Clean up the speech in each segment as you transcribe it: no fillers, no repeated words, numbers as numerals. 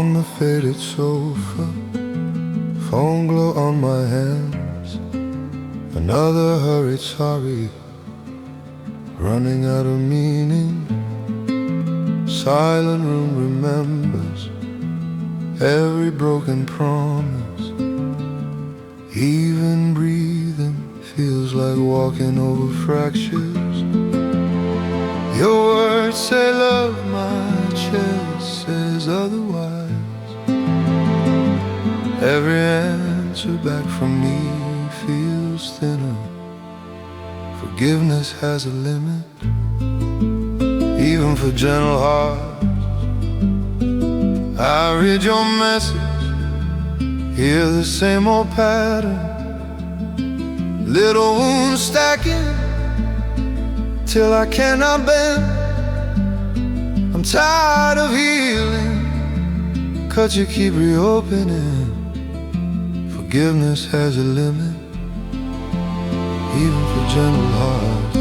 on the faded sofa, phone glow on my hands. Another hurried sorry, running out of meaning. Silent room remembers every broken promise. Even breathing feels like walking over fractures. Your words say love, my chest says otherwise. Every answer back from me feels thinner. Forgiveness has a limit, even for gentle hearts. I read your message, hear the same old pattern. Little wounds stacking till I cannot bend. I'm tired of healing, cuts you keep reopening. Forgiveness has a limit, even for gentle hearts.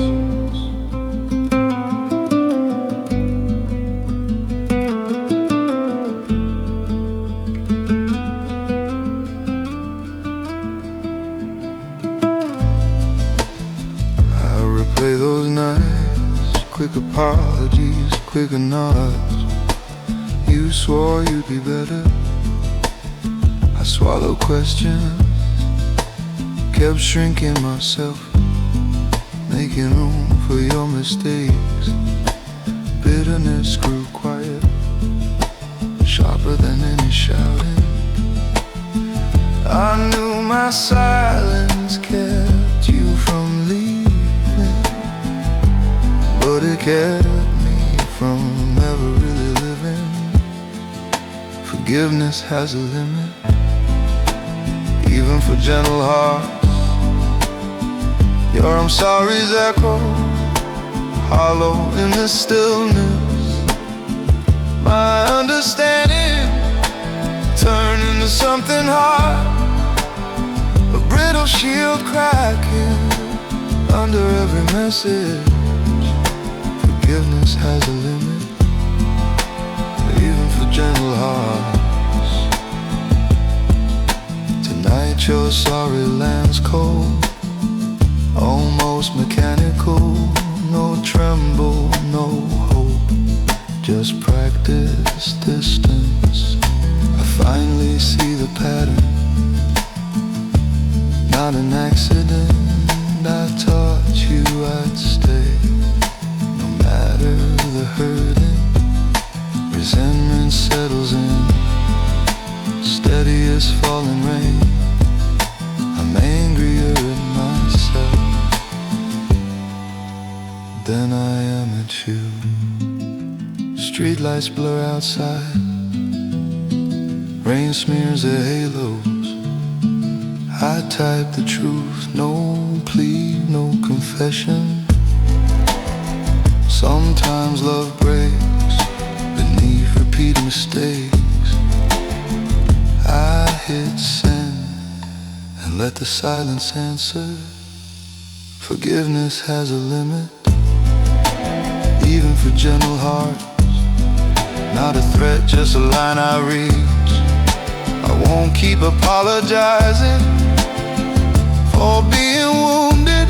I replay those nights, quick apologies, quicker nods. You swore you'd be better. I swallowed questions, kept shrinking myself, making room for your mistakes. Bitterness grew quiet, sharper than any shouting. I knew my silence kept you from leaving, but it kept me from ever really living. Forgiveness has a limit, even for gentle hearts. Your I'm sorry's echo, hollow in the stillness. My understanding turned into something hard, a brittle shield cracking under every message. Forgiveness has a limit, even for gentle hearts. Tonight your sorry lands cold, almost mechanical. No tremble, no hope, just practice distance. I finally see the pattern, not an accident. I taught you I'd stay, no matter the hurting. Resentment settles in, steady as falling rain. I'm angrier at myself than I am at you. Streetlights blur outside, rain smears their halos. I type the truth, no plea, no confession. Sometimes love breaks beneath repeated mistakes. I hit send and let the silence answer. Forgiveness has a limit, even for gentle hearts. Not a threat, just a line I reach. I won't keep apologizing for being wounded.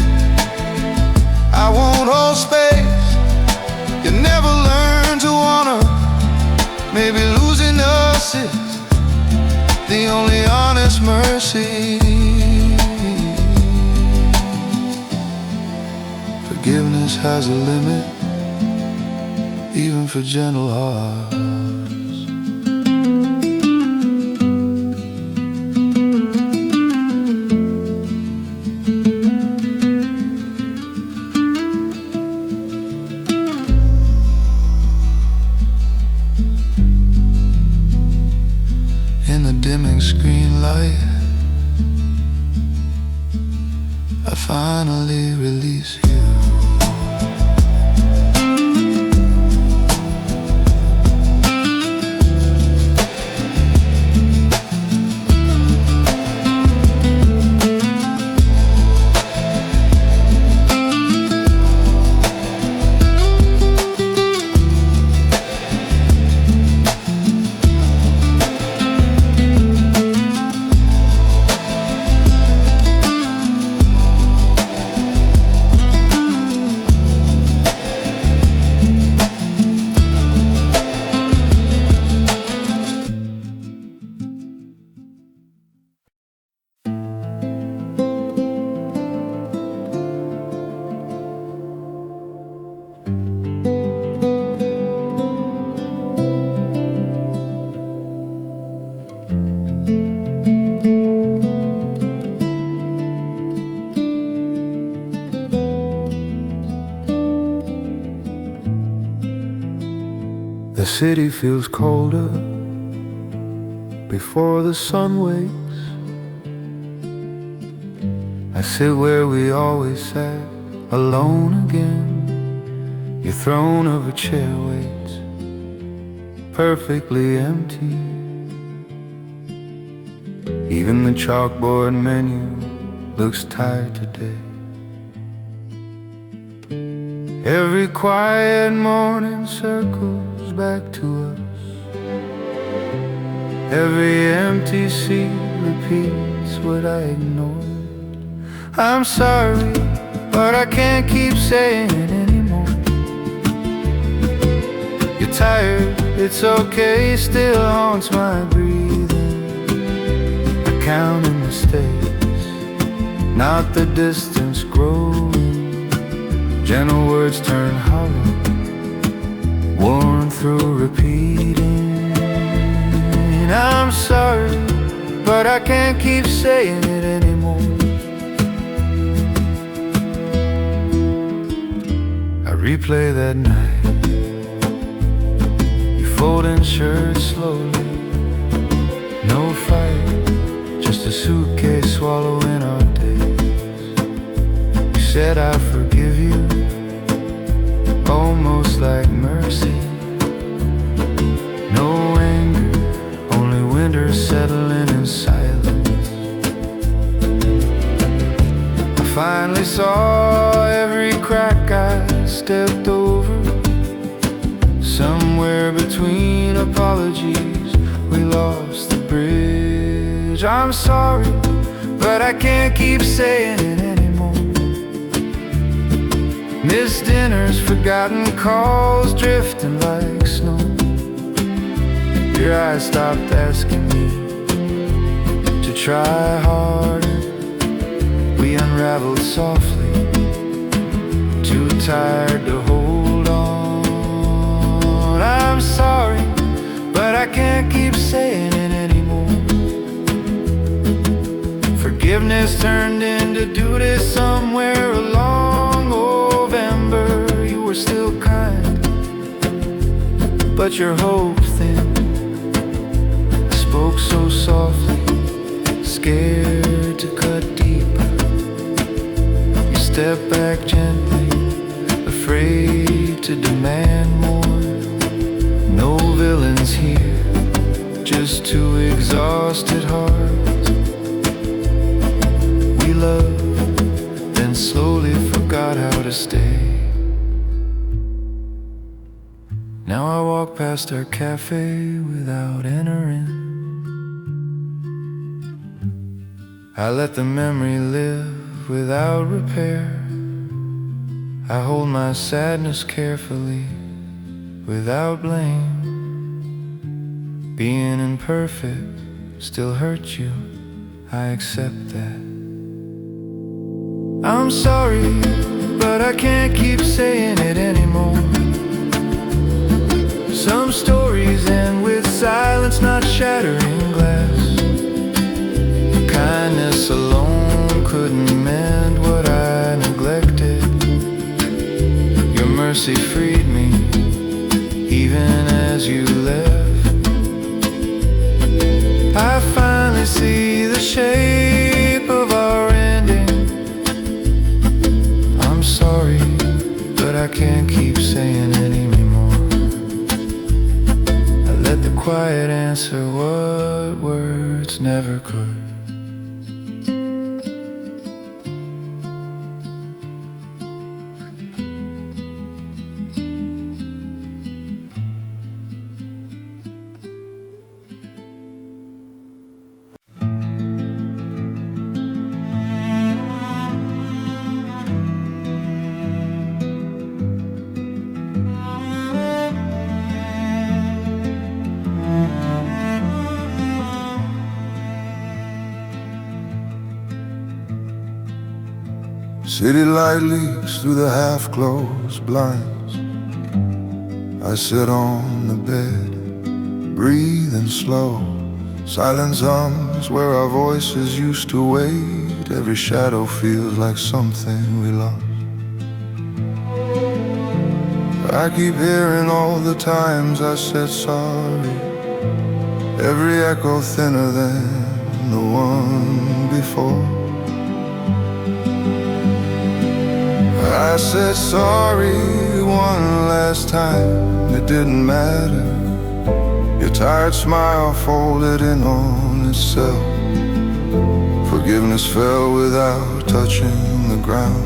I won't hold space. You never learn to honor. Maybe losing us is the only honest mercy. Forgiveness has a limit, even for gentle hearts. In the dimming screen light, I finally release you. city feels colder before the sun wakes. I sit where we always sat, alone again. Your throne of a chair waits, perfectly empty. Even the chalkboard menu looks tired today. Every quiet morning circles back to us. Every empty seat repeats what I ignored. I'm sorry, but I can't keep saying it anymore. You're tired, it's okay, still haunts my breathing. I count in mistakes, not the distance growing. Gentle words turn hollow, worn through repeating. I'm sorry, but I can't keep saying it anymore. I replay that night, you folding shirts slowly. No fight, just a suitcase swallowing our days. You said I forgive you, almost like mercy. No anger, only winter settling in silence. I finally saw every crack I stepped over. Somewhere between apologies, we lost the bridge. I'm sorry, but I can't keep saying it anymore. Missed dinners, forgotten calls, drifting like snow. Your eyes stopped asking me to try harder. We unraveled softly, too tired to hold on. I'm sorry, but I can't keep saying it anymore. Forgiveness turned into duty somewhere along November. You were still kind, but your hope thin. I spoke so softly, scared to cut deeper. You stepped back gently, afraid to demand more. No villains here, just two exhausted hearts. We loved, then slowly forgot how to stay. Now I walk past our cafe without entering. I let the memory live without repair. I hold my sadness carefully, without blame. Being imperfect still hurts you, I accept that. I'm sorry, but I can't keep saying it anymore. Some stories end with silence, not shattering glass. Kindness alone couldn't mend what I neglected. Your mercy freed me, even as you left. I finally see the shape of our ending. I'm sorry, but I can't keep saying it anymore. I let the quiet answer what words never could. City light leaks through the half-closed blinds. I sit on the bed, breathing slow. Silence hums where our voices used to wait. Every shadow feels like something we lost. I keep hearing all the times I said sorry, every echo thinner than the one before. I said sorry one last time, it didn't matter. Your tired smile folded in on itself. Forgiveness fell without touching the ground.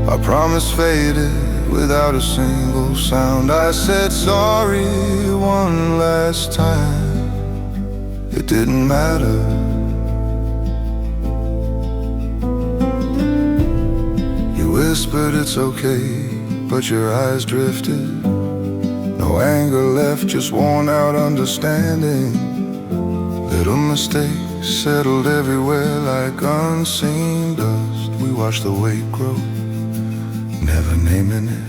Our promise faded without a single sound. I said sorry one last time, it didn't matter. You whispered it's okay, but your eyes drifted. No anger left, just worn out understanding. Little mistakes settled everywhere like unseen dust. We watched the weight grow, never naming it.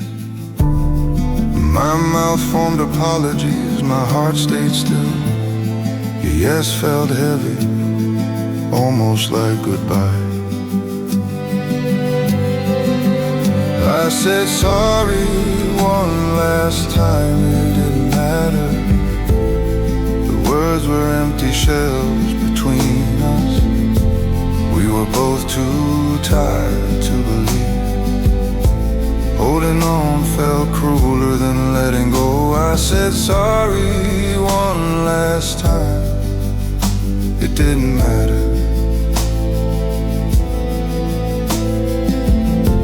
My mouth formed apologies, my heart stayed still. Your yes felt heavy, almost like goodbye. I said sorry one last time, it didn't matter. The words were empty shells between us. We were both too tired to believe. Holding on felt crueler than letting go. I said sorry one last time, it didn't matter.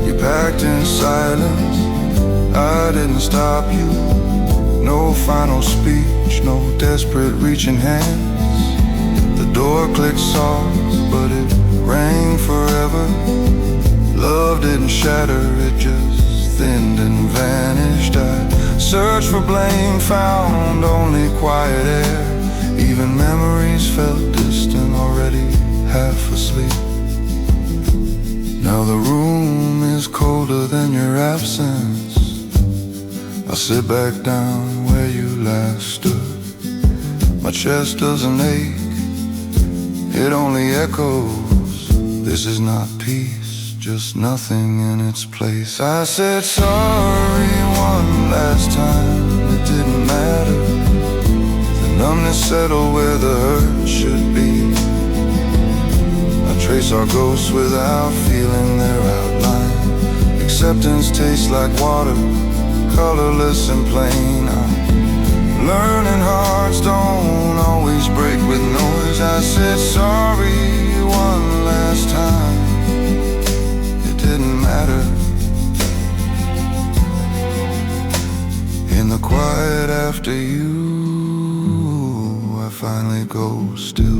You packed in silence, I didn't stop you. No final speech, no desperate reaching hands. The door clicked soft, but it rang forever. Love didn't shatter, it just thinned and vanished. I searched for blame, found only quiet air. Even memories felt distant, already half asleep. Now the room is colder than your absence. I sit back down where you last stood. My chest doesn't ache, it only echoes. This is not peace, just nothing in its place. I said sorry one last time, it didn't matter. The numbness settled where the hurt should be. I trace our ghosts without feeling their outline. Acceptance tastes like water, colorless and plain. I'm learning hearts don't always break with noise. I said sorry one last time, it didn't matter. In the quiet after you, I finally go still.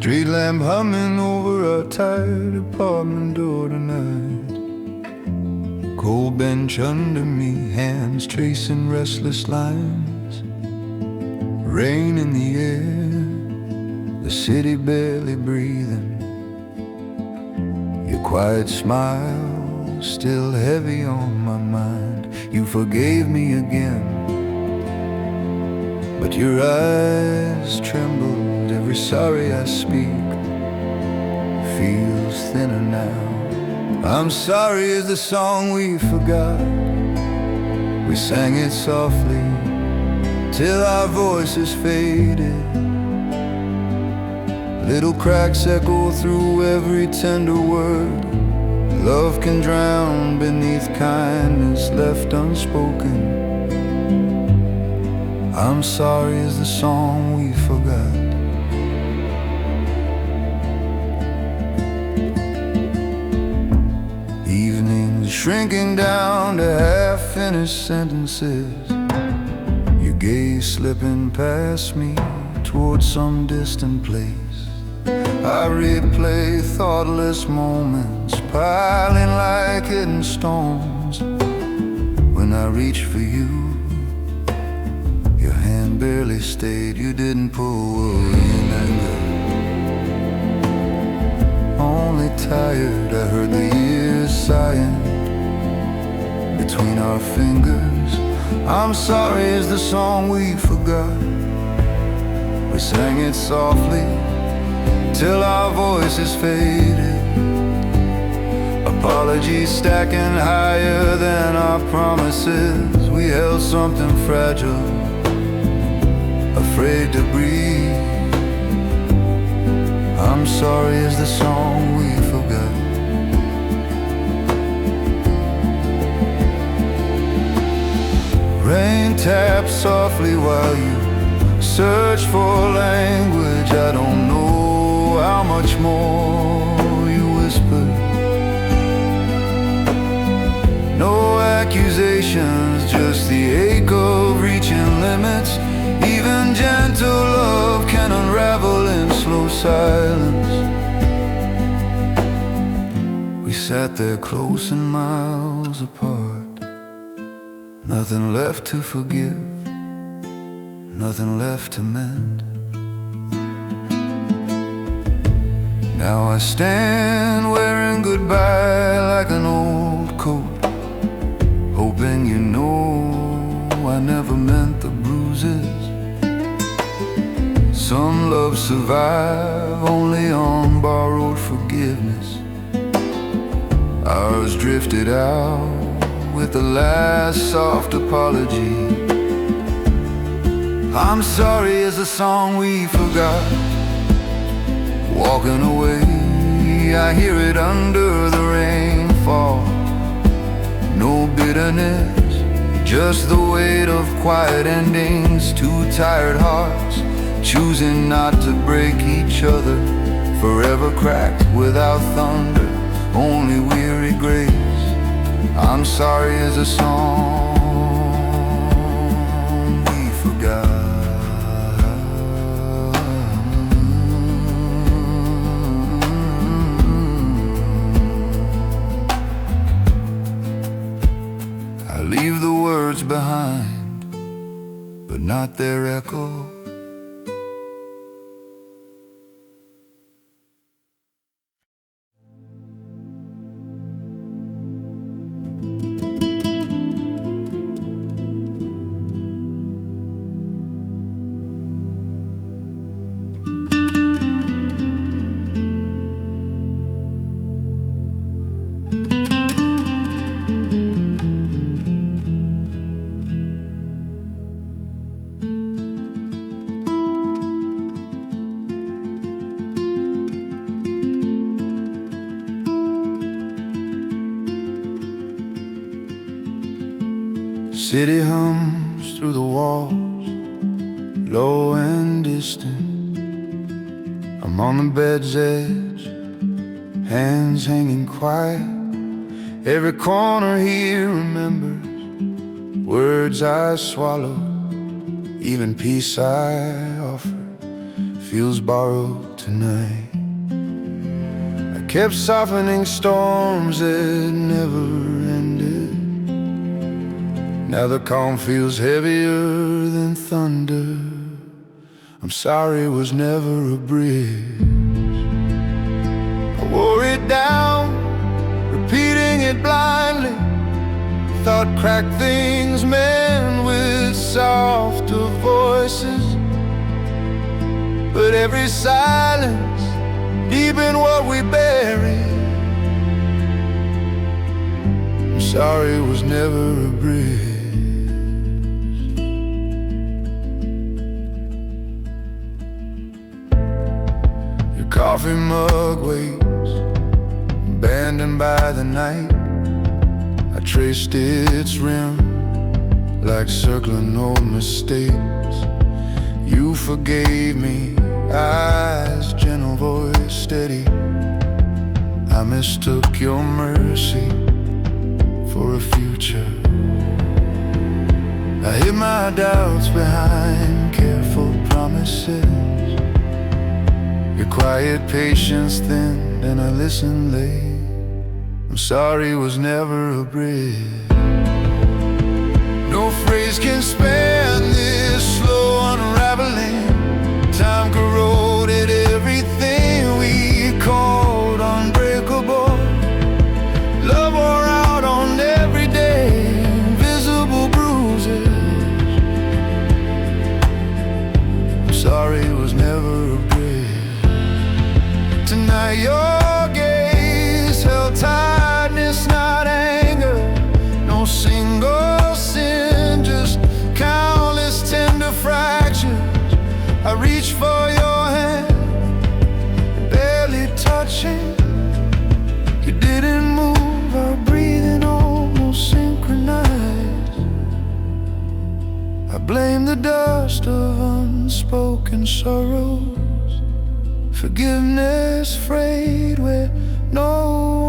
Streetlamp humming over our tired apartment door tonight. Cold bench under me, hands tracing restless lines. Rain in the air, the city barely breathing. Your quiet smile still heavy on my mind. You forgave me again, but your eyes trembled. Every sorry I speak feels thinner now. I'm sorry is the song we forgot. We sang it softly till our voices faded. Little cracks echo through every tender word. Love can drown beneath kindness left unspoken. I'm sorry is the song we forgot. Evenings shrinking down to half-finished sentences, your gaze slipping past me towards some distant place. I replay thoughtless moments piling like hidden stones. When I reach for you, your hand barely stayed. You didn't pull in anger, only tired. I heard the years sighing between our fingers. I'm sorry is the song we forgot. We sang it softly till our voices faded. Apologies stacking higher than our promises. We held something fragile, afraid to breathe. I'm sorry is the song we forgot. Rain taps softly while you search for language. I don't know how much more you whisper. No accusations, just the ache of reaching limits. Even gentle love can unravel in slow silence. We sat there close and miles apart. Nothing left to forgive, nothing left to mend. Now I stand wearing goodbye like an old coat, hoping you know I never meant the bruises. Some love survive only on borrowed forgiveness. Ours drifted out with the last soft apology. I'm sorry is a song we forgot. Walking away, I hear it under the rainfall. No bitterness, just the weight of quiet endings. Two tired hearts choosing not to break each other. Forever cracked without thunder, only weary grace. I'm sorry is a song we forgot. I leave the words behind, but not their echo. City hums through the walls, low and distant. I'm on the bed's edge, hands hanging quiet. Every corner here remembers words I swallowed. Even peace I offered feels borrowed tonight. I kept softening storms that never ended. Now the calm feels heavier than thunder. I'm sorry it was never a bridge. I wore it down, repeating it blindly. Thought cracked things men with softer voices, but every silence deepened what we buried. I'm sorry it was never a bridge. Coffee mug waits, abandoned by the night. I traced its rim like circling old mistakes. You forgave me, eyes, gentle voice, steady. I mistook your mercy for a future. I hid my doubts behind careful promises. Your quiet patience thinned and I listened late. I'm sorry was never a bridge. No phrase can span this slow unraveling. Time corroded everything we called unbreakable. Love wore out on every day, invisible bruises. I'm sorry was never a bridge. Tonight your gaze held tiredness, not anger. No single sin, just countless tender fractures. I reached for your hand, barely touching. You didn't move, our breathing almost synchronized. I blame the dust of unspoken sorrows. Forgiveness frayed where no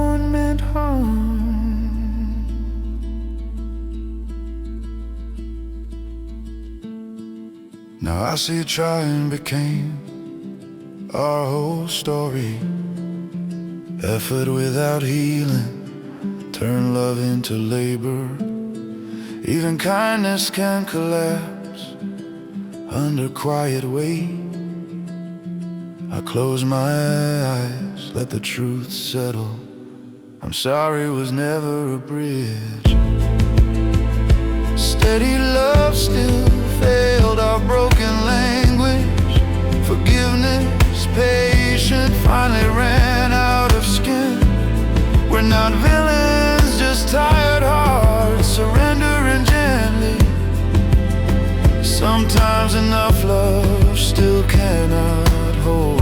one meant harm. Now I see trying became our whole story. Effort without healing turned love into labor. Even kindness can collapse under quiet weight. I close my eyes, let the truth settle. I'm sorry was never a bridge. Steady love still failed our broken language. Forgiveness, patient, finally ran out of skin. We're not villains, just tired hearts, surrendering gently. Sometimes enough love still cannot hold.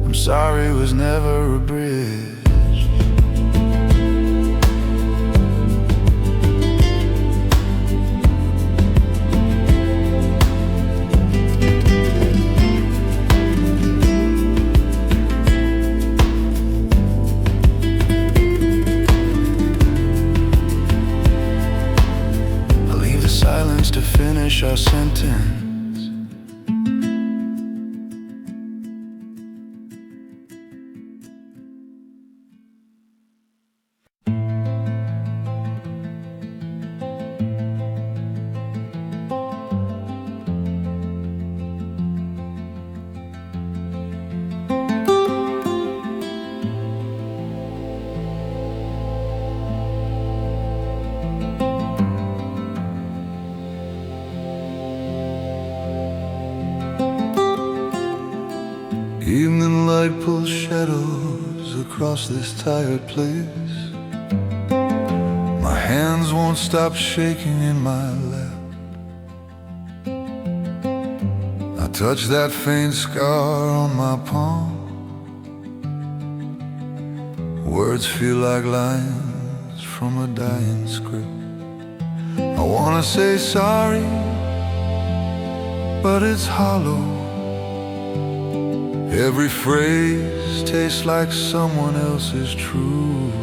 I'm sorry was never a bridge. To finish our sentence. Evening light pulls shadows across this tired place. My hands won't stop shaking in my lap. I touch that faint scar on my palm. Words feel like lines from a dying script. I wanna say sorry, but it's hollow. Every phrase tastes like someone else's truth.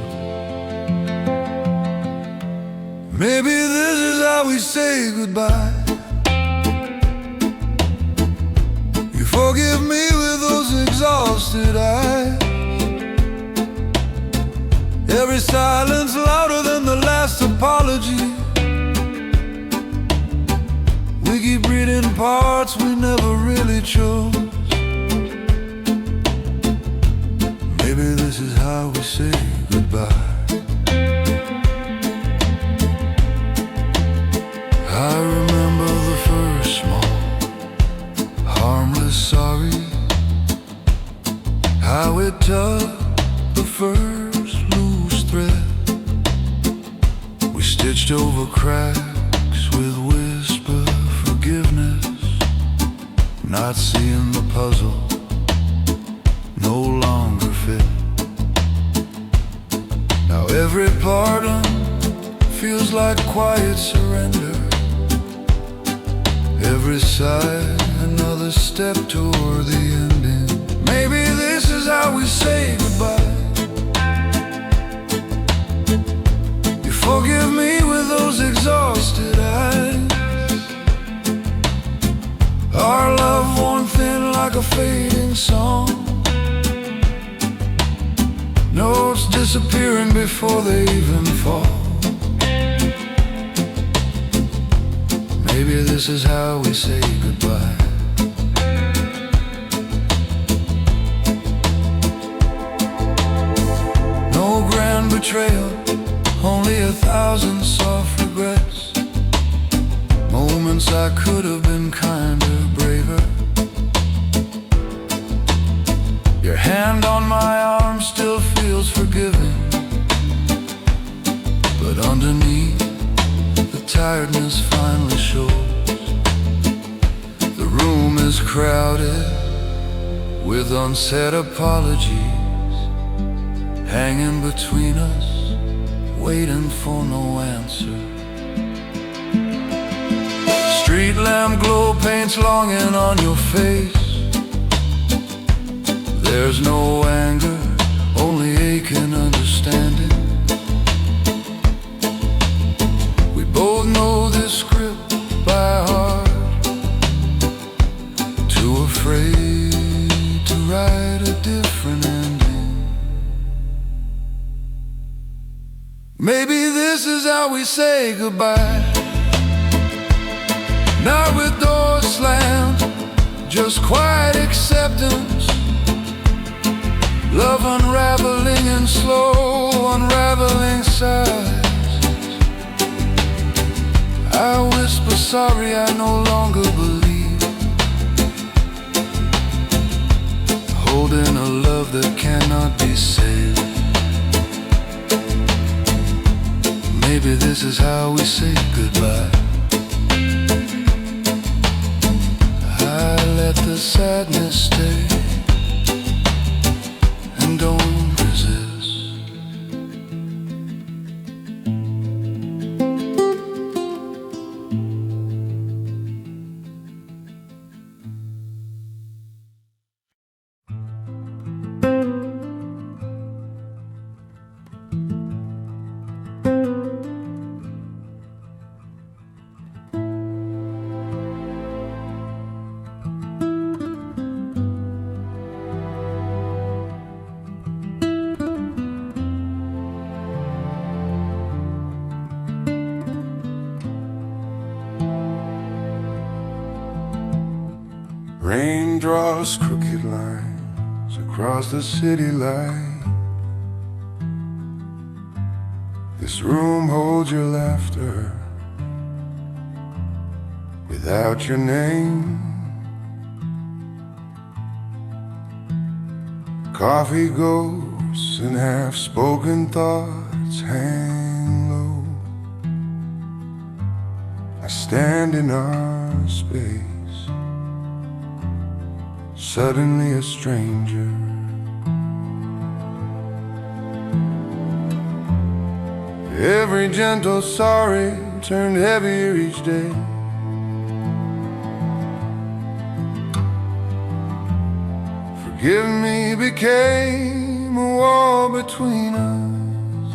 Maybe this is how we say goodbye. You forgive me with those exhausted eyes. Every silence louder than the last apology. We keep reading parts we never really chose. Maybe this is how we say goodbye. I remember the first small, harmless sorry. How it tugged the first loose thread. We stitched over cracks with whisper forgiveness. Not seeing the puzzle no longer fit. Now every pardon feels like quiet surrender. every side, another step toward the ending. Maybe this is how we say goodbye. You forgive me with those exhausted eyes. Our love worn thin like a fading song, notes disappearing before they even fall. Maybe this is how we say goodbye. No grand betrayal, only 1,000 soft regrets. Moments I could have been kinder, braver. Your hand on my arm still feels forgiving, but underneath the tiredness finally shows. The room is crowded with unsaid apologies, hanging between us, waiting for no answer. Streetlamp glow paints longing on your face. There's no anger, only ache and understanding. We both know this script by heart, too afraid to write a different ending. Maybe this is how we say goodbye. Not with doors slammed, just quiet acceptance. Love unraveling in slow, unraveling sighs. I whisper sorry, I no longer believe. Holding a love that cannot be saved. Maybe this is how we say goodbye. I let the sadness stay and don't resist. Rain draws crooked lines across the city light. This room holds your laughter without your name. Coffee ghosts and half-spoken thoughts hang low. I stand in our space, suddenly a stranger. Every gentle sorry turned heavier each day. Forgive me became a wall between us.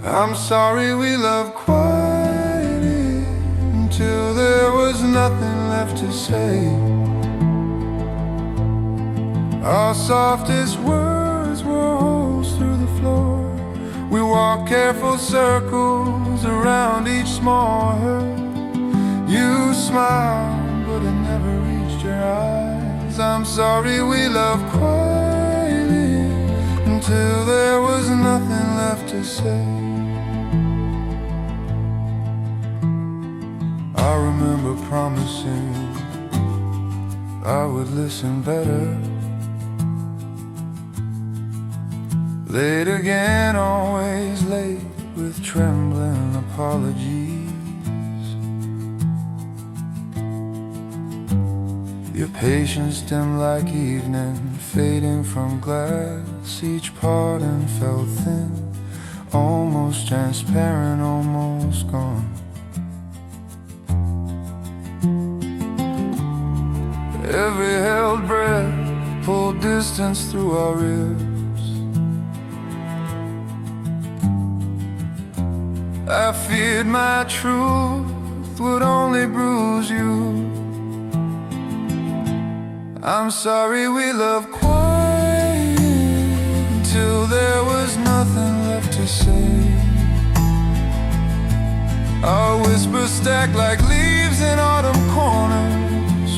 I'm sorry we loved quietly until there was nothing left to say. Our softest words were holes through the floor. We walked careful circles around each small hurt. You smiled, but it never reached your eyes. I'm sorry we loved quietly until there was nothing left to say. I remember promising I would listen better. Late again, always late, with trembling apologies. Your patience dim like evening, fading from glass. Each pardon felt thin, almost transparent, almost gone. Every held breath pulled distance through our ribs. I feared my truth would only bruise you. I'm sorry we loved quiet until there was nothing left to say. Our whispers stacked like leaves in autumn corners.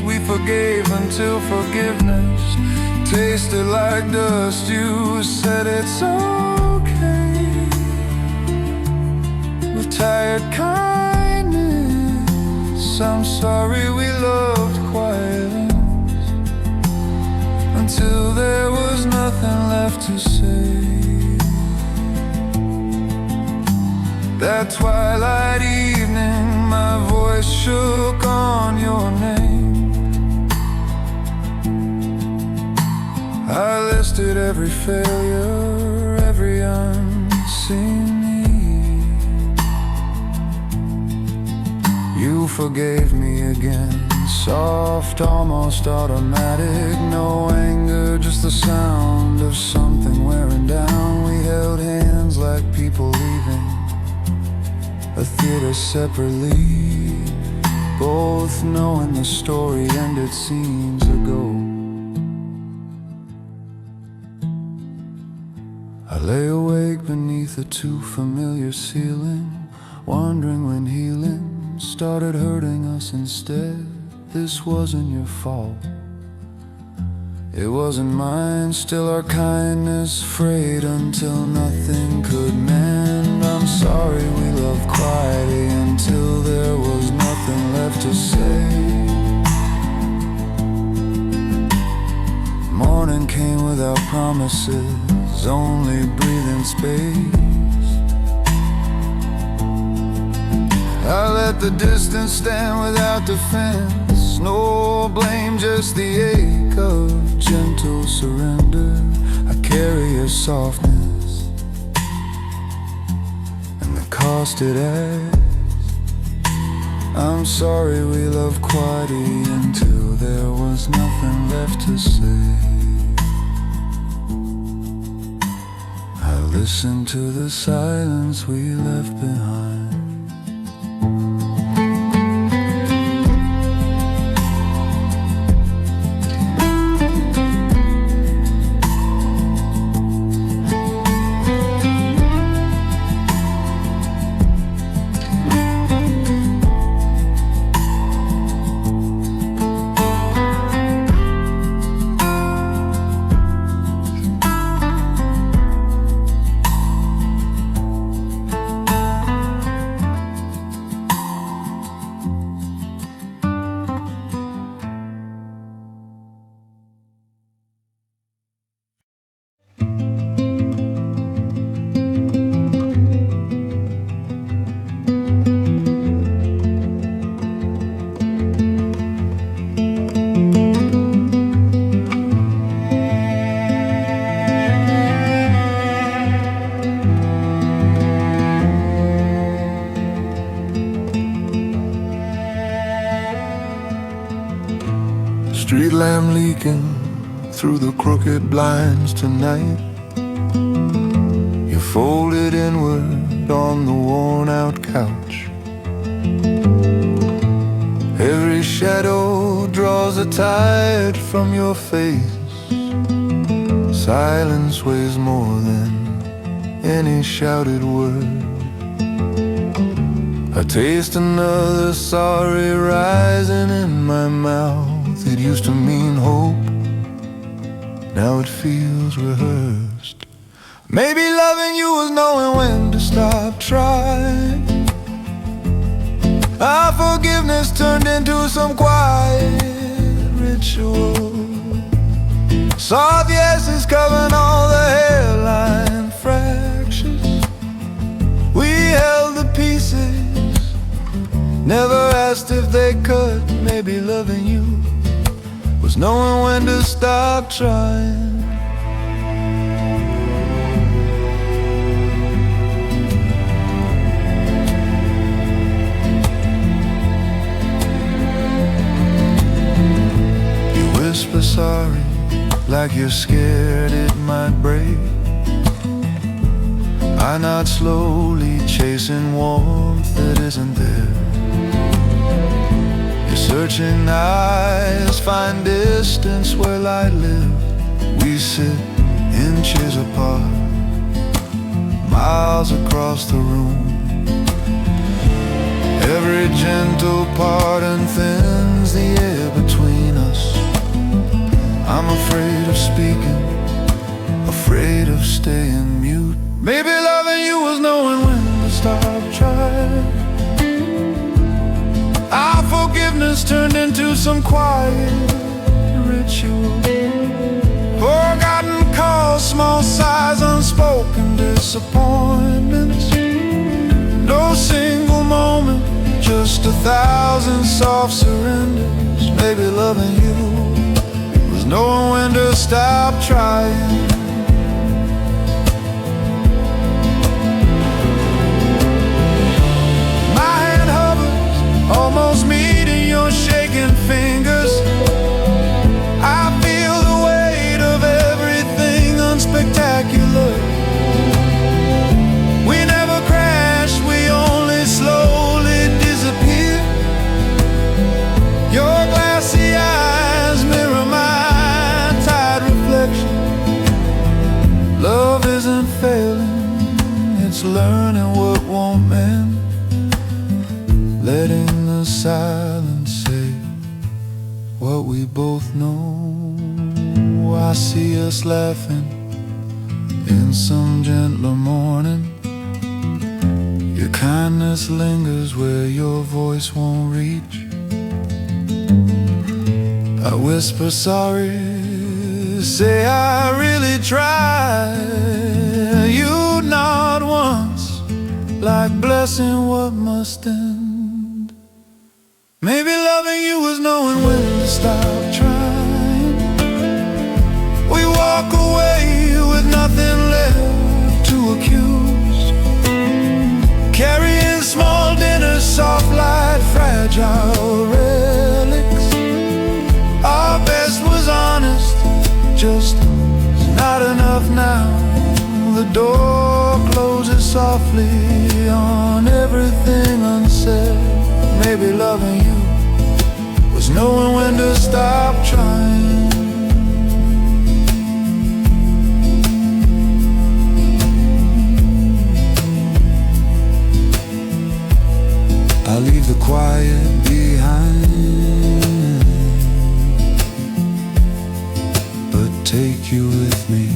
We forgave until forgiveness tasted like dust. You said it's okay with tired kindness. I'm sorry we loved quietness until there was nothing left to say. That twilight evening, my voice shook on your name. I listed every failure, every unseen need. You forgave me again, soft, almost automatic. No anger, just the sound of something wearing down. We held hands like people leaving a theater separately, both knowing the story ended scenes ago. I lay awake beneath a too familiar ceiling, wondering when healing started hurting us instead. This wasn't your fault, it wasn't mine. Still our kindness frayed until nothing could mend. I'm sorry we loved quietly until there was nothing left to say. Morning came without promises, only breathing space. I let the distance stand without defense. No blame, just the ache of gentle surrender. I carry your softness and the cost it adds. I'm sorry we loved quietly until there was nothing left to say. I listened to the silence we left behind. Streetlamp leaking through the crooked blinds tonight. You're folded inward on the worn-out couch. Every shadow draws a tide from your face. Silence weighs more than any shouted word. I taste another sorry rising in my mouth. It used to mean hope, now it feels rehearsed. Maybe loving you was knowing when to stop trying. Our forgiveness turned into some quiet ritual. Soft yeses covering all the hairline fractures. We held the pieces, never asked if they could. Maybe loving you was knowing when to stop trying. You like you're scared it might break. I nod slowly, chasing warmth that isn't there. Your searching eyes find distance where light lives. We sit inches apart, miles across the room. Every gentle pardon thins the air between us. I'm afraid of speaking, afraid of staying mute. Maybe loving you was knowing when to stop trying. Our forgiveness turned into some quiet ritual. Forgotten calls, small sighs, unspoken disappointments. No single moment, just 1,000 soft surrenders. Maybe loving you was knowing when to stop trying. My hand hovers, almost meeting your shaking fingers. I feel the weight of everything unspectacular. We never crash, we only slowly disappear. Your glassy eyes mirror my tired reflection. Love isn't failing, it's learning what won't mend. Letting the silence say what we both know. I see us laughing in some gentler morning. Your kindness lingers where your voice won't reach. I whisper sorry, say I really tried. You nod once, like blessing what must end. Maybe loving you was knowing when to stop trying. We walk away with nothing left to accuse. Carrying small dinners, soft light, fragile relics. Our best was honest, just not enough now. The door closes softly on everything unsaid. Maybe loving you was knowing when to stop trying. I leave the quiet behind, but take you with me.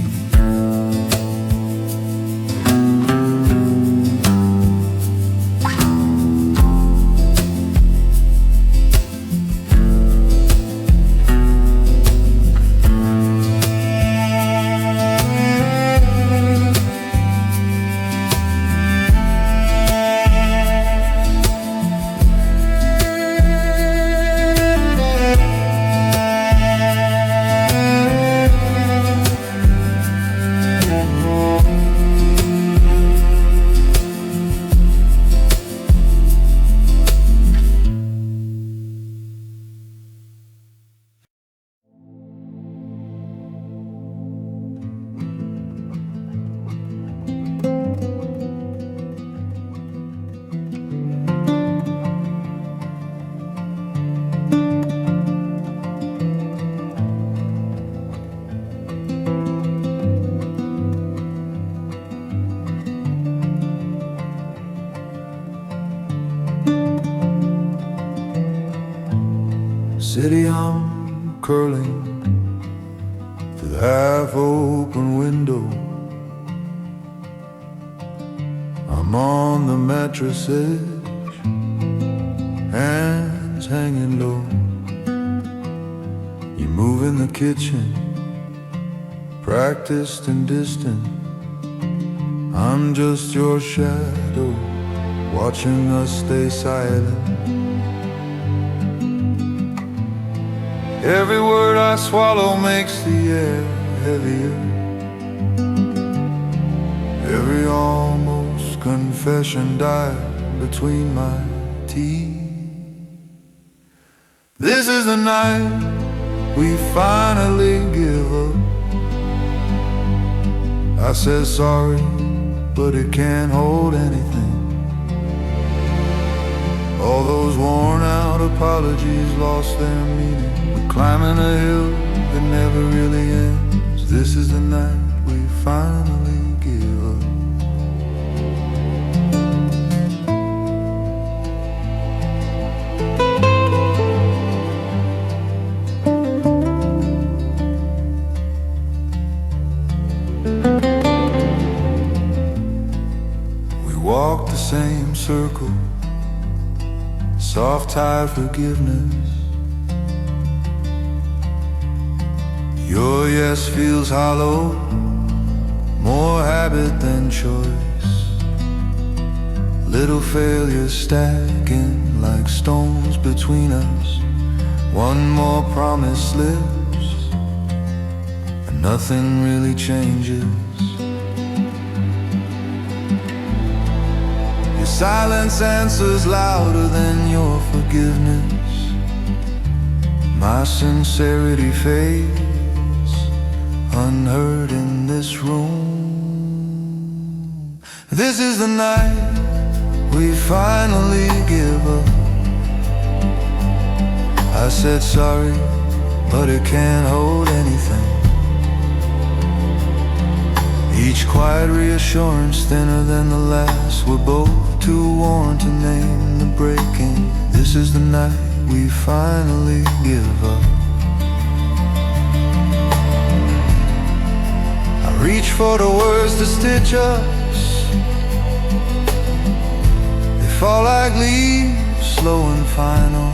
City I'm curling through the half-open window. I'm on the mattress edge, hands hanging low. You move in the kitchen, practiced and distant. I'm just your shadow, watching us stay silent. Every word I swallow makes the air heavier. Every almost confession died between my teeth. This is the night we finally give up. I said sorry, but it can't hold anything. All those worn out apologies lost their meaning. We're climbing a hill that never really ends. This is the night we finally give up. We walk the same circle, soft-tide forgiveness. Your yes feels hollow, more habit than choice. Little failures stacking like stones between us. One more promise slips, and nothing really changes. Your silence answers louder than your forgiveness. My sincerity fades unheard in this room. This is the night we finally give up. I said sorry, but it can't hold anything. Each quiet reassurance thinner than the last. We're both too worn to name the breaking. This is the night we finally give up. Reach for the words to stitch us. They fall like leaves, slow and final.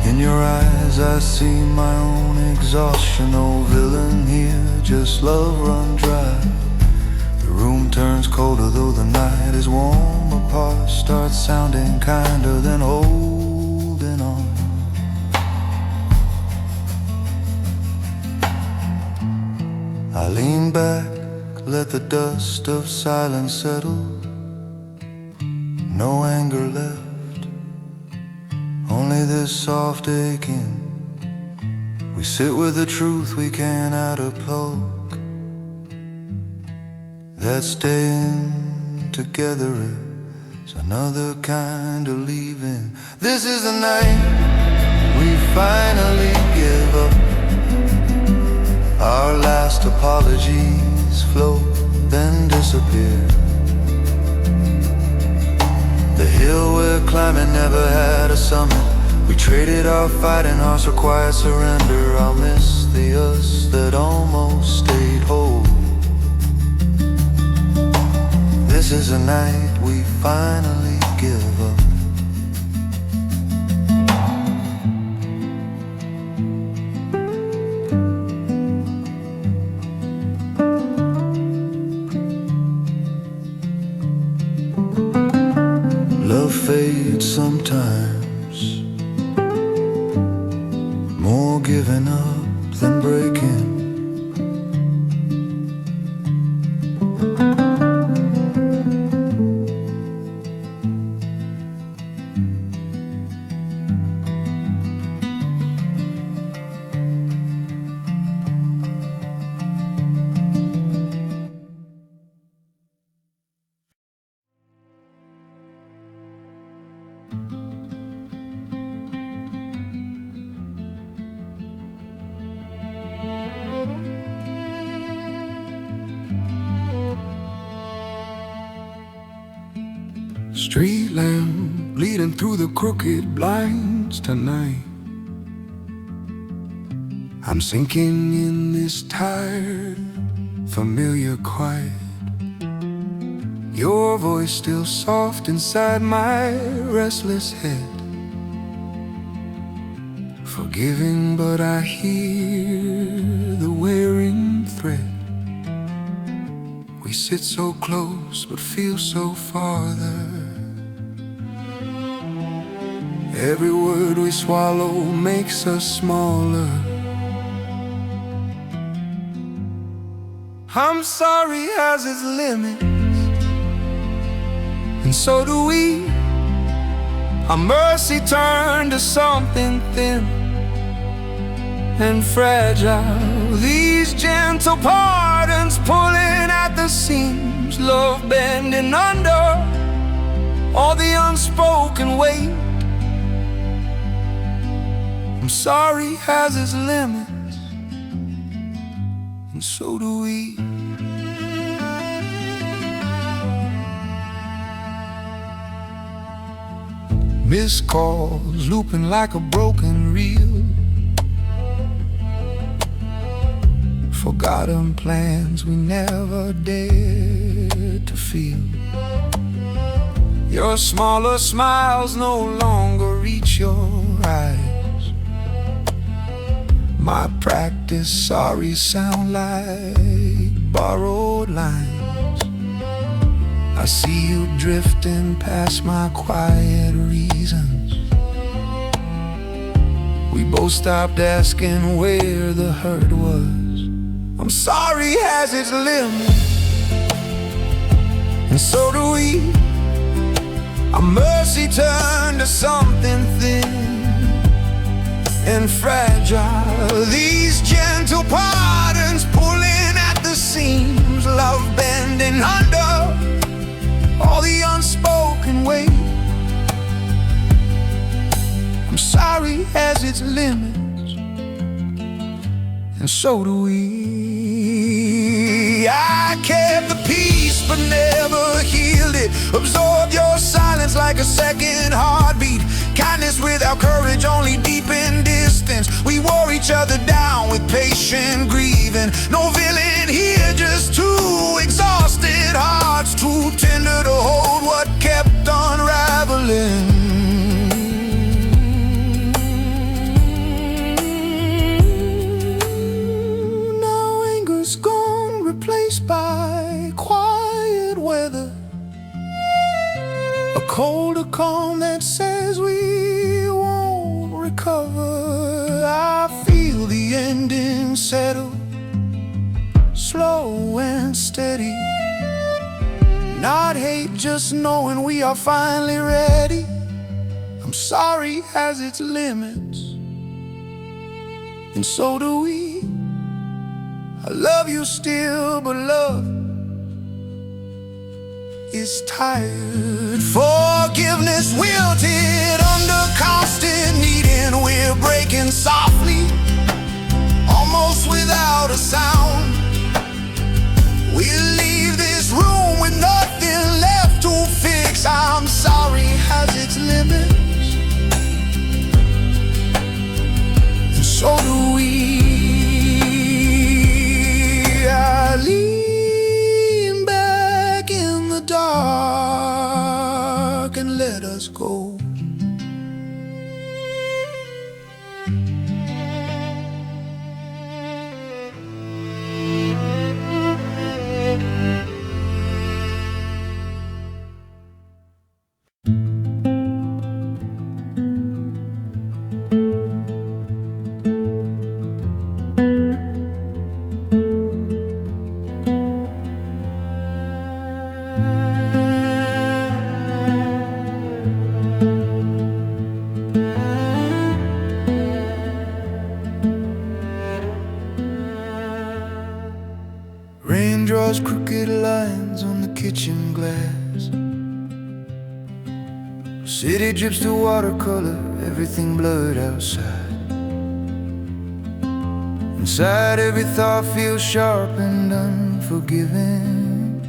In your eyes I see my own exhaustion. No villain here, just love run dry. The room turns colder though the night is warm. Apart starts sounding kinder than holding on. I lean back, let the dust of silence settle. No anger left, only this soft aching. We sit with the truth we can't add a poke. That staying together is another kind of leaving. This is the night we finally give up. Our last apologies float, then disappear. The hill we're climbing never had a summit. We traded our fighting hearts for quiet surrender. I'll miss the us that almost stayed whole. This is a night we finally give up. Love fades sometimes, more giving up than breaking. Streetlamp bleeding through the crooked blinds tonight. I'm sinking in this tired, familiar quiet. Your voice still soft inside my restless head. Forgiving, but I hear the wearing thread. We sit so close, but feel so farther. Every word we swallow makes us smaller. I'm sorry has its limits, and so do we. Our mercy turned to something thin. and fragile. These gentle pardons pulling at the seams, love bending under all the unspoken weight. I'm sorry has its limits, and so do we. Missed calls looping like a broken reel, forgotten plans we never dared to feel. Your smaller smiles no longer reach your eyes. My practice sorry sound like borrowed lines. I see you drifting past my quiet reasons. We both stopped asking where the hurt was. I'm sorry has its limits, and so do we. Our mercy turned to something thin and fragile. These gentle pardons pulling at the seams, love bending under all the unspoken weight. I'm sorry has its limits, and so do we. I kept the peace but never healed it. Absorbed your silence like a second heartbeat. Kindness without courage only deepened distance. We wore each other down with patient grieving. No villain here, just two exhausted hearts, too tender to hold what kept unraveling. Now anger's gone, replaced by quiet weather, a colder calm that says we won't recover. I feel the ending settle, slow and steady. Not hate, just knowing we are finally ready. I'm sorry has its limits, and so do we. I love you still, but love is tired. Forgiveness wilted under constant needing. We're breaking softly, almost without a sound. We'll leave this room with nothing left to fix. I'm sorry has its limits, and so do we. I lean back in the dark and let us go. Rain draws crooked lines on the kitchen glass. City drips to watercolor, everything blurred outside. Inside every thought feels sharp and unforgiving.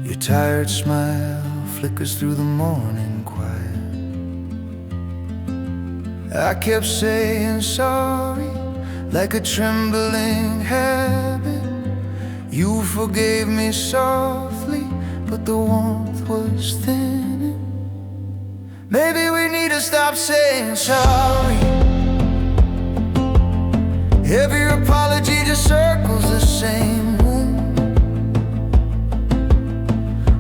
Your tired smile flickers through the morning quiet. I kept saying sorry like a trembling habit. You forgave me softly, but the warmth was thinning. Maybe we need to stop saying sorry. Every apology just circles the same wound.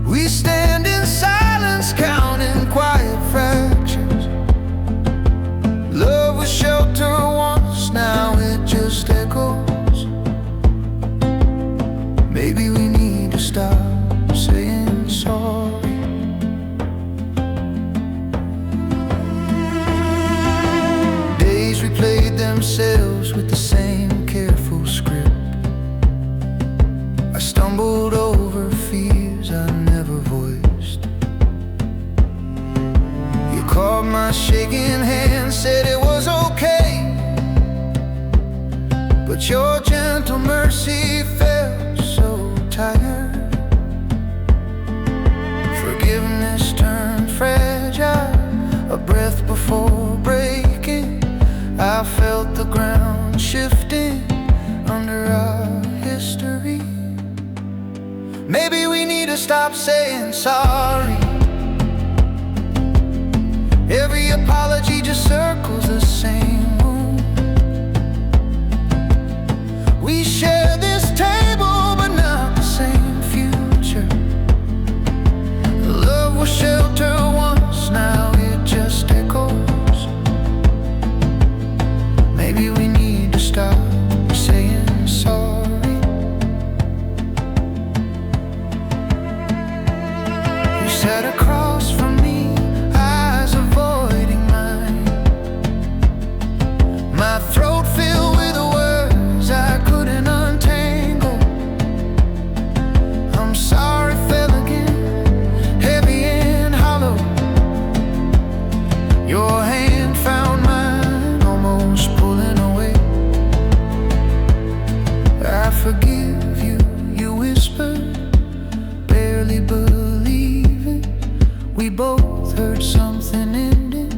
We stand in silence, counting quiet fractures. Love was shelter once, now it just echoes. Maybe we need to stop saying sorry. Days replayed themselves but your gentle mercy felt so tired. Forgiveness turned fragile, a breath before breaking. I felt the ground shifting under our history. Maybe we need to stop saying sorry. Every apology just circles the same room. We share this table, but not the same future. The love was shelter once, now it just echoes. Maybe we need to stop saying sorry. You sat across from me, eyes avoiding mine. My throat filled with words I couldn't untangle. I'm sorry fell again, heavy and hollow. Your hand found mine, almost pulling away. I forgive you, you whispered, barely believing. We both heard something ending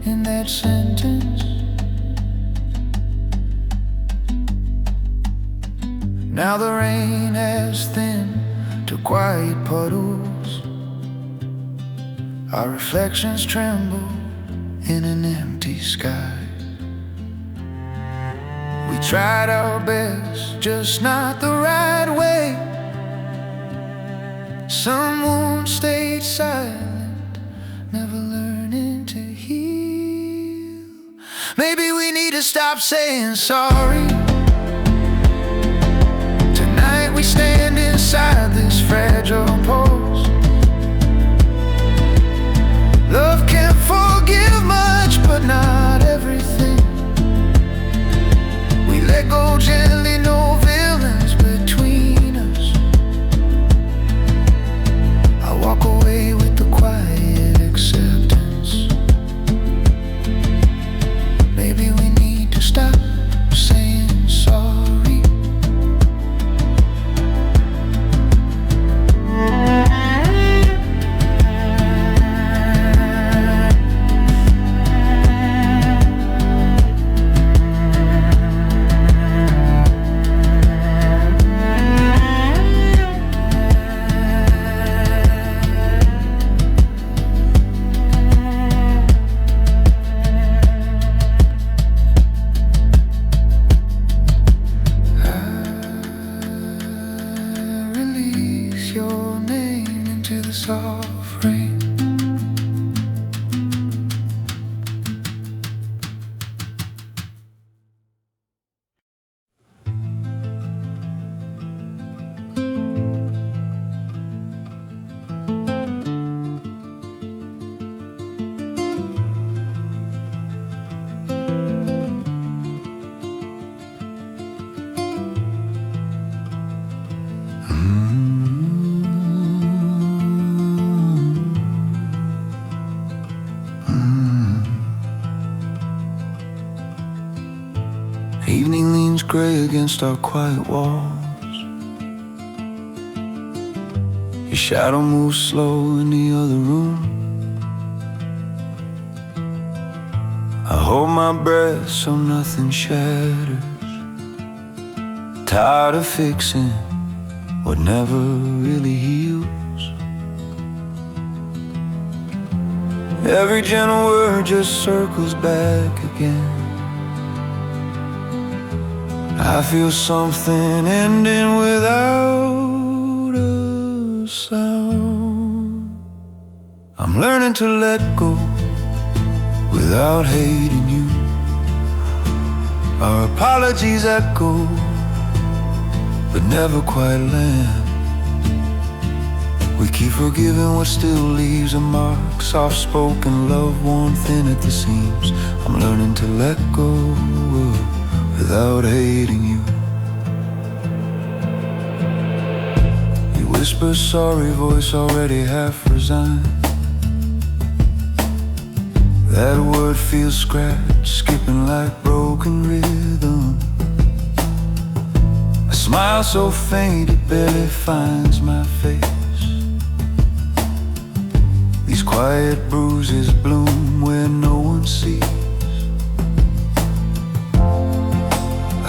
in that sentence. Now the rain has thinned to quiet puddles. Our reflections tremble in an empty sky. We tried our best, just not the right way. Some wounds stayed silent, never learning to heal. Maybe we need to stop saying sorry. Tonight we stand inside this fragile pose. Love can forgive much, but not everything. We let go gently, no villains between us. I walk away with the quiet acceptance. Maybe we need to stop saying sorry. Your name into the soft rain. Evening leans gray against our quiet walls. Your shadow moves slow in the other room. I hold my breath so nothing shatters. Tired of fixing what never really heals. Every gentle word just circles back again. I feel something ending without a sound. I'm learning to let go without hating you. Our apologies echo, but never quite land. We keep forgiving what still leaves a mark. Soft-spoken love worn thin at the seams. I'm learning to let go without hating you. You whisper sorry, voice already half resigned. That word feels scratched, skipping like broken rhythm. smile so faint it barely finds my face. These quiet bruises bloom where no one sees.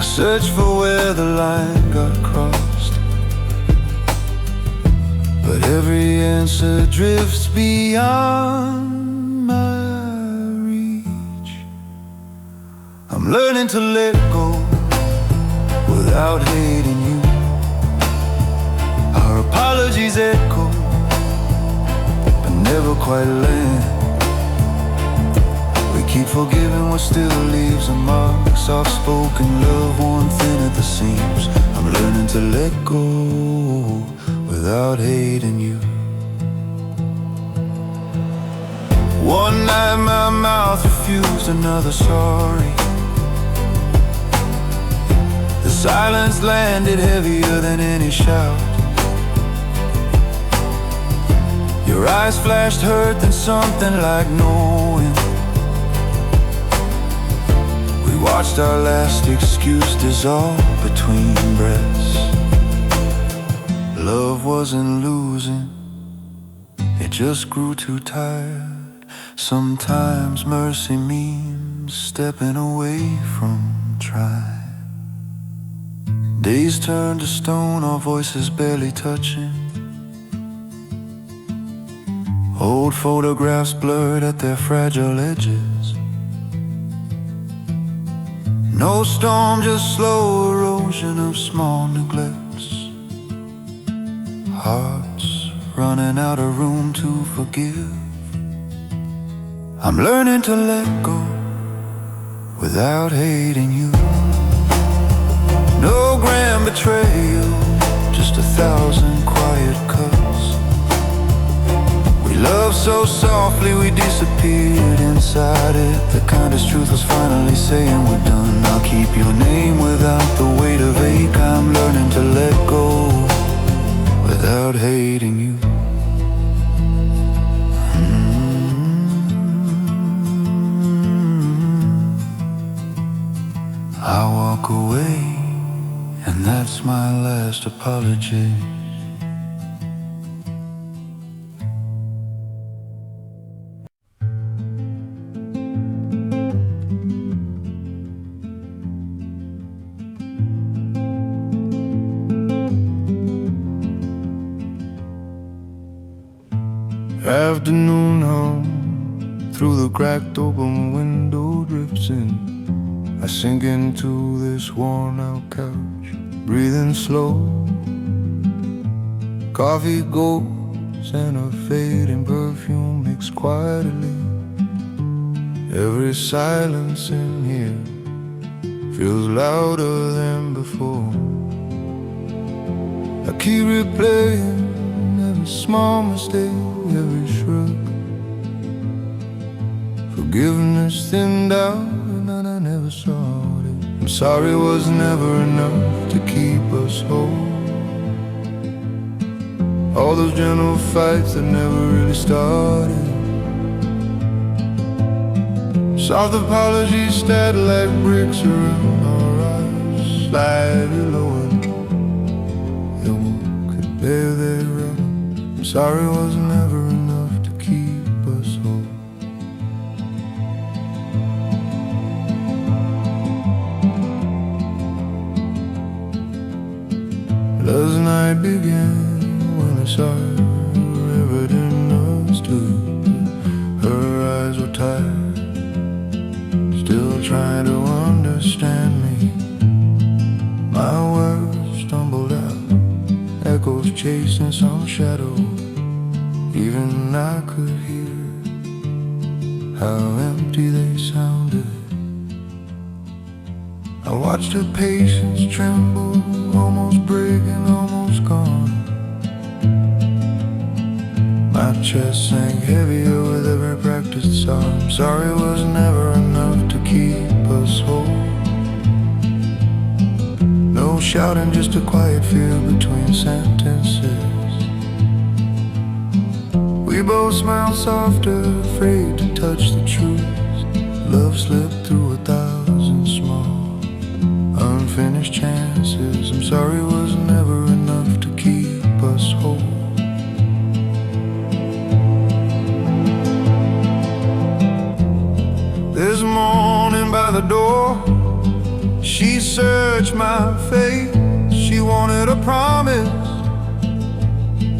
I search for where the line got crossed, but every answer drifts beyond my reach. I'm learning to let go without hating you. Our apologies echo but never quite land. We keep forgiving what still leaves a mark. Soft-spoken love worn thin at the seams. I'm learning to let go without hating you. One night my mouth refused another sorry. The silence landed heavier than any shout. Your eyes flashed hurt and something like knowing. We watched our last excuse dissolve between breaths. Love wasn't losing, it just grew too tired. Sometimes mercy means stepping away from trying. Days turn to stone, our voices barely touching. Old photographs blurred at their fragile edges. No storm, just slow erosion of small neglects. Hearts running out of room to forgive. I'm learning to let go without hating you. No grand betrayal, just 1,000 quiet cuts. We loved so softly we disappeared inside it. The kindest truth was finally saying we're done. I'll keep your name without the weight of ache. I'm learning to let go without hating you. I walk away, and that's my last apology. Afternoon home, through the cracked open window drips in. I sink into this worn out couch, breathing slow. Coffee goes and a fading perfume mix quietly. Every silence in here feels louder than before. I keep replaying every small mistake, every shrug. Forgiveness thinned out and I never saw it. I'm sorry was never enough to keep us whole. All those gentle fights that never really started. Soft apologies stacked like bricks around our eyes. Slightly lower, yeah, one could bear their run. I'm sorry was never enough to keep us whole. Last night began when I saw her evident us too. Her eyes were tired, still trying to understand me. My words stumbled out, echoes chasing some shadow. Even I could hear how empty they sounded. I watched her patience tremble, almost breaking, almost gone. My chest sank heavier with every practiced song. Sorry was never enough to keep us whole. No shouting, just a quiet fear between sentences. We both smiled softer, afraid to touch the truth. Love slipped through 1,000 small, unfinished unfinished chances. I'm sorry was never enough to keep us whole. This morning by the door, she searched my face. She wanted a promise,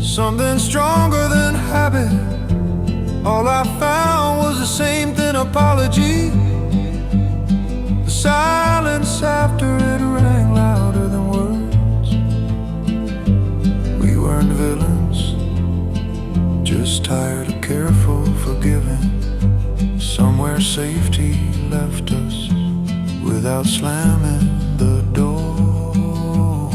something stronger than habit. All I found was the same thin apology. The silence after it rang louder than words. We weren't villains, just tired of careful forgiving. Somewhere safety left us without slamming the door.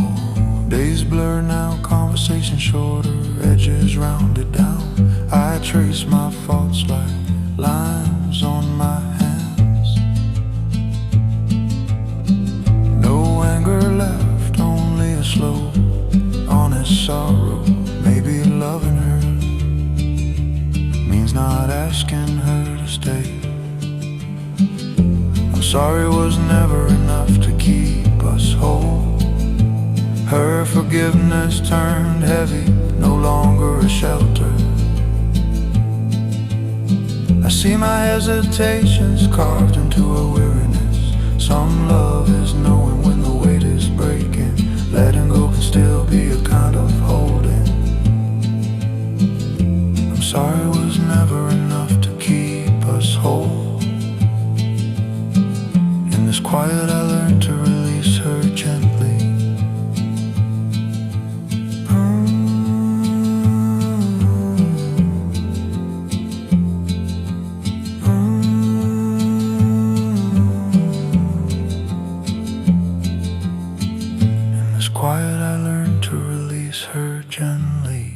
Days blur now, conversation shorter, edges rounded down. I trace my faults like lines on my hands. No anger left, only a slow, honest sorrow. Maybe loving her means not asking her to stay. I'm sorry was never enough to keep us whole. Her forgiveness turned heavy, no longer a shelter. I see my hesitations carved into a weariness. Some love is knowing when the weight is breaking. Letting go can still be a kind of holding. I'm sorry was never enough to keep us whole. In this quiet I learned to release her gently. Quiet, I learned to release her gently.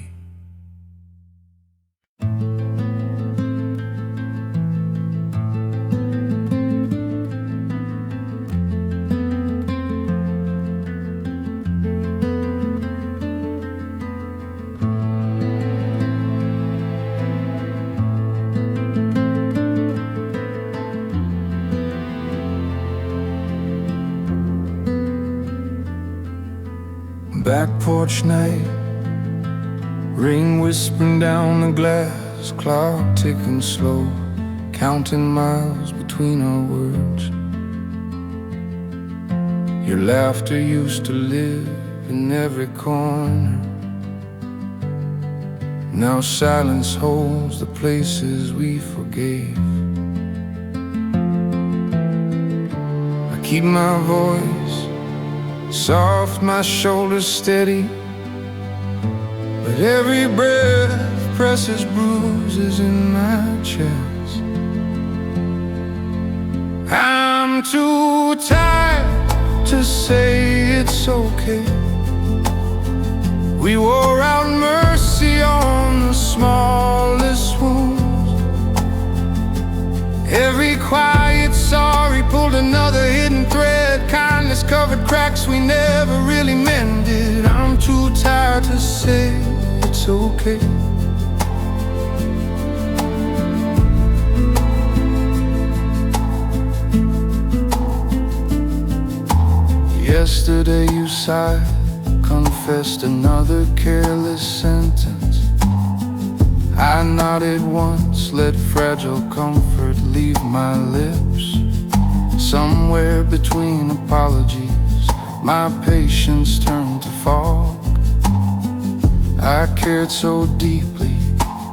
Back porch night, rain whispering down the glass, clock ticking slow, counting miles between our words. Your laughter used to live in every corner. Now silence holds the places we forgave. I keep my voice soft, my shoulders steady, but every breath presses bruises in my chest. I'm too tired to say it's okay. We wore out mercy on the smallest wounds. Every quiet sorry pulled another hidden thread. Kindness covered cracks we never really mended. I'm too tired to say it's okay. Yesterday you sighed, confessed another careless sentence. I nodded once, let fragile comfort leave my lips. Somewhere between apologies, my patience turned to fog. I cared so deeply,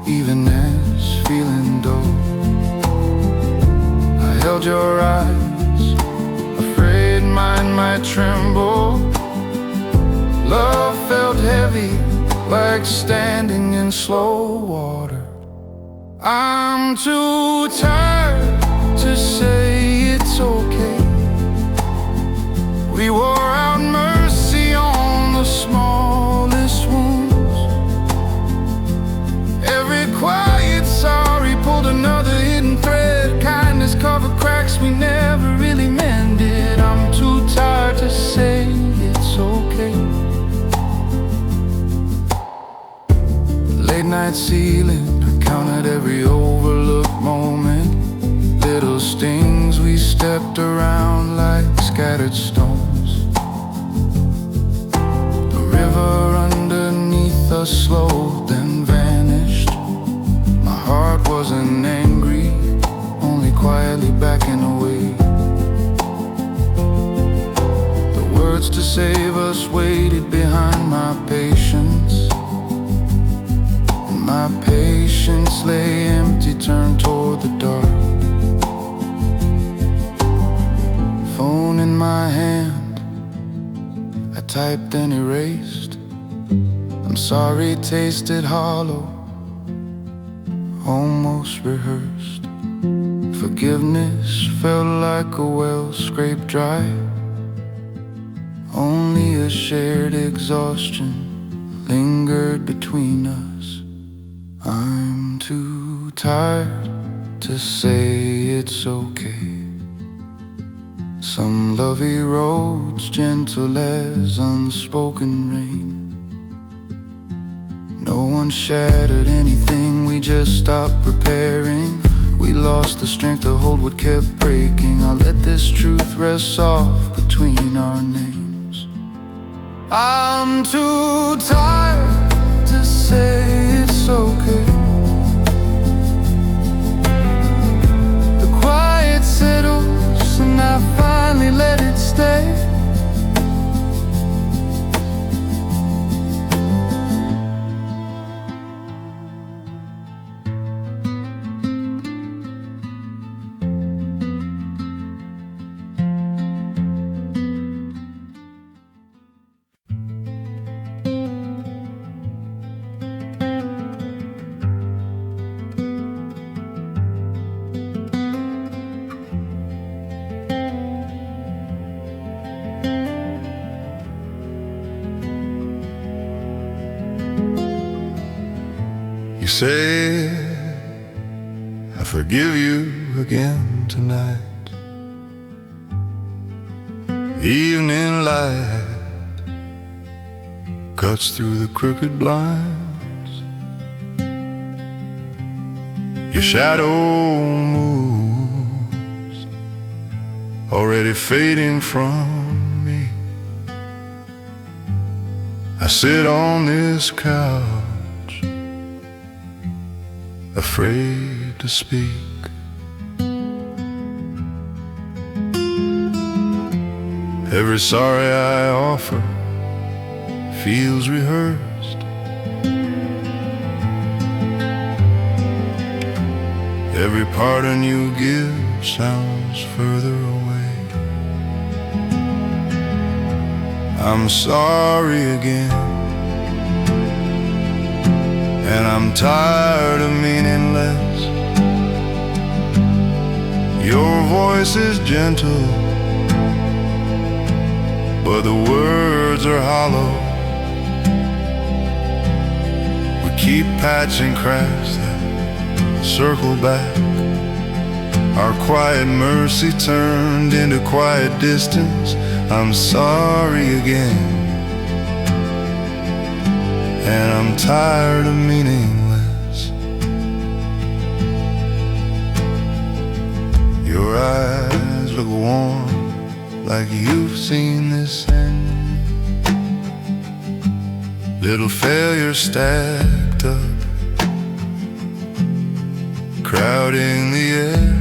even as feeling dull. I held your eyes, afraid mine might tremble. Love felt heavy, like standing in slow water. I'm too tired to say it's okay. We wore out mercy on the smallest wounds. Every quiet sorry pulled another hidden thread. Kindness covered cracks we never really mended. I'm too tired to say it's okay. Late night ceiling, I counted every overlooked moment. Little stings we stepped around like scattered stones. words to save us waited behind my patience. And my patience lay empty, turned toward the dark. Phone in my hand, I typed and erased. I'm sorry tasted hollow, almost rehearsed. Forgiveness felt like a well scraped dry. Only a shared exhaustion lingered between us. I'm too tired to say it's okay. Some lovely roads, gentle as unspoken rain. No one shattered anything, we just stopped preparing. We lost the strength to hold what kept breaking. I'll let this truth rest soft between our names. I'm too tired to say it's okay. The quiet settles and I finally let it stay. You say I forgive you again tonight. Evening light cuts through the crooked blinds. Your shadow moves, already fading from me. I sit on this couch, afraid to speak. Every sorry I offer feels rehearsed. Every pardon you give sounds further away. I'm sorry again, and I'm tired of meaning less. Your voice is gentle, but the words are hollow. We keep patching cracks that circle back. Our quiet mercy turned into quiet distance. I'm sorry again, and I'm tired of meaningless. Your eyes look warm, like you've seen this end. Little failures stacked up, crowding the air.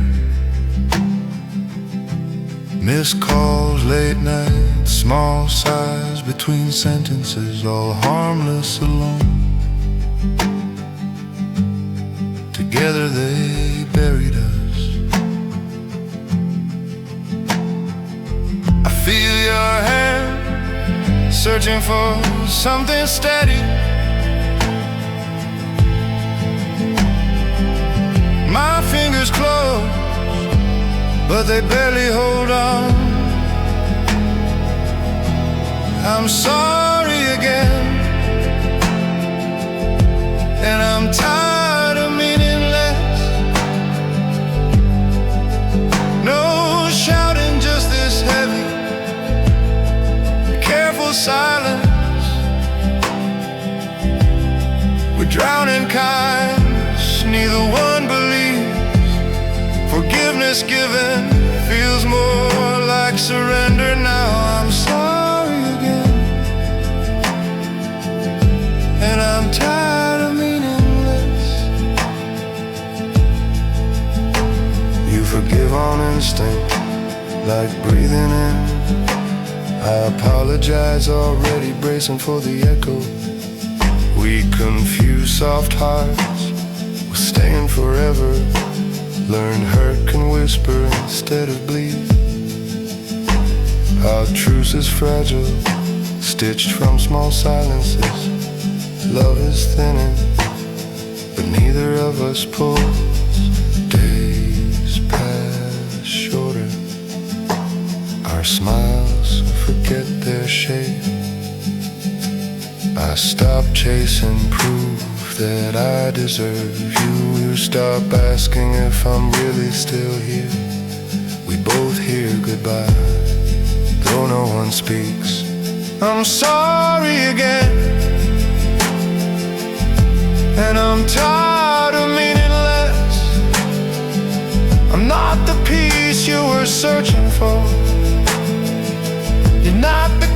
Missed calls late night, small sighs between sentences, all harmless alone. Together they buried us. I feel your hand searching for something steady. My fingers close, but they barely hold on. I'm sorry again, and I'm tired of meaningless. No shouting, just this heavy, careful silence. We're drowning kindness, neither one believes. Forgiveness given feels more like surrender now. I'm sorry again, and I'm tired of meaningless. You forgive on instinct, like breathing in I apologize, already bracing for the echo. We confuse soft hearts with staying forever. Learn hurt can whisper instead of bleed. Our truce is fragile, stitched from small silences. Love is thinning, but neither of us pulls. Days pass shorter, our smiles forget their shape. I stop chasing proof that I deserve you. You stop asking if I'm really still here. We both hear goodbye, though no one speaks. I'm sorry again, and I'm tired of meaning less. I'm not the peace you were searching for. You're not the